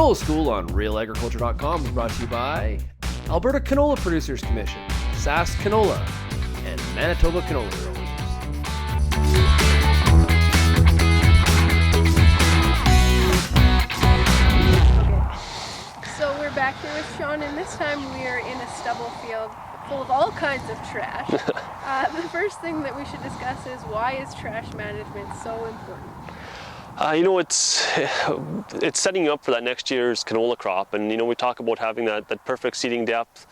Canola School on RealAgriculture.com is brought to you by Alberta Canola Producers Commission, Sask Canola, and Manitoba Canola Growers. Okay, so we're back here with Shawn, and this time we are in a stubble field full of all kinds of trash. The first thing that we should discuss is, why is trash management so important? It's setting you up for that next year's canola crop, and we talk about having that perfect seeding depth,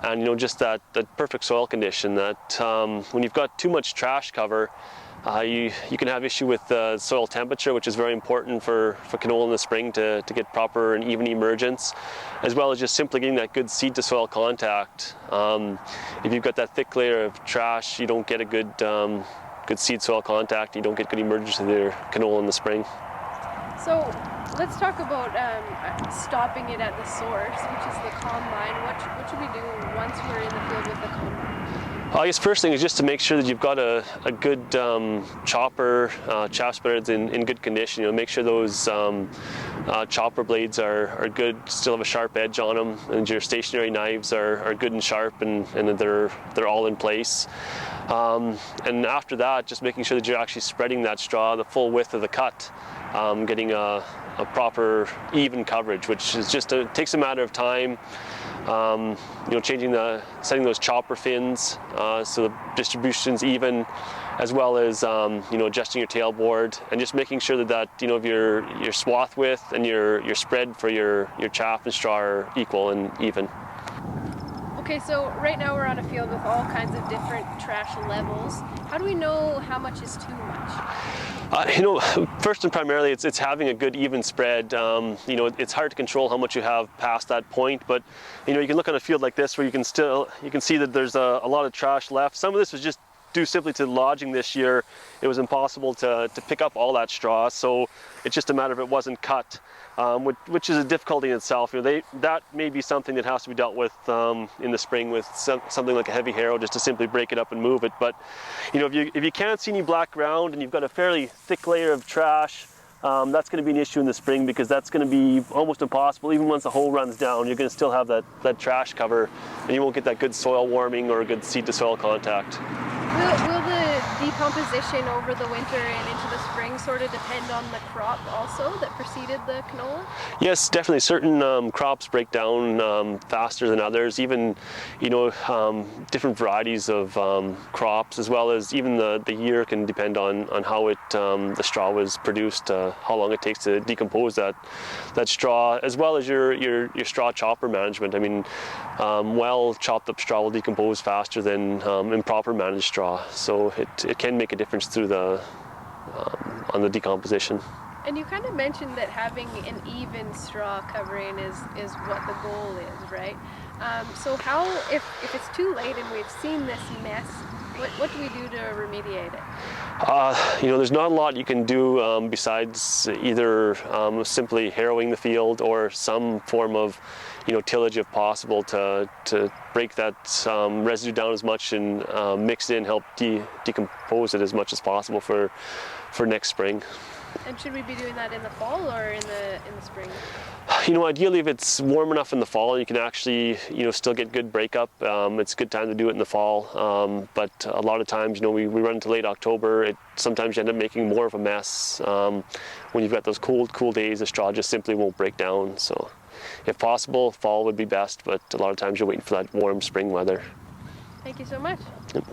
and just that perfect soil condition. That when you've got too much trash cover, you can have issue with soil temperature, which is very important for canola in the spring to get proper and even emergence, as well as just simply getting that good seed to soil contact. If you've got that thick layer of trash, you don't get a good seed soil contact, you don't get good emergence of your canola in the spring. So let's talk about stopping it at the source, which is the combine. What should we do once we're in the field with the combine? I guess first thing is just to make sure that you've got a good chopper, chaff spreaders in good condition. Make sure those chopper blades are good, still have a sharp edge on them, and your stationary knives are good and sharp, and they're all in place. And after that, just making sure that you're actually spreading that straw the full width of the cut, getting a proper even coverage, which is it takes a matter of time. Setting those chopper fins so the distribution's even, as well as adjusting your tailboard, and just making sure that your swath width and your spread for your chaff and straw are equal and even. Okay, so right now we're on a field with all kinds of different trash levels. How do we know how much is too much? First and primarily, it's having a good even spread. It's hard to control how much you have past that point, but you can look on a field like this where you can see that there's a lot of trash left. Some of this was just due simply to lodging this year. It was impossible to pick up all that straw, so it's just a matter of it wasn't cut, which is a difficulty in itself. That may be something that has to be dealt with in the spring with something like a heavy harrow, just to simply break it up and move it. But if you can't see any black ground and you've got a fairly thick layer of trash, that's going to be an issue in the spring, because that's going to be almost impossible. Even once the hole runs down, you're going to still have that trash cover, and you won't get that good soil warming or a good seed to soil contact. Will the decomposition over the winter and into the spring sort of depend on the crop also that preceded the canola? Yes, definitely. Certain crops break down faster than others. Even different varieties of crops, as well as even the year, can depend on how the straw was produced, how long it takes to decompose that straw, as well as your straw chopper management. I mean, well chopped up straw will decompose faster than improper managed straw, so it can make a difference through on the decomposition. And you kind of mentioned that having an even straw covering is what the goal is, right? So if it's too late and we've seen this mess, what do we do to remediate it? There's not a lot you can do besides either simply harrowing the field, or some form of tillage if possible, to break that residue down as much and mix it in, help decompose it as much as possible for next spring. And should we be doing that in the fall or in the spring? Ideally, if it's warm enough in the fall, you can actually still get good breakup. It's a good time to do it in the fall, but a lot of times we run into late October. Sometimes you end up making more of a mess when you've got those cool days. The straw just simply won't break down. So if possible, fall would be best, but a lot of times you're waiting for that warm spring weather. Thank you so much. Yep.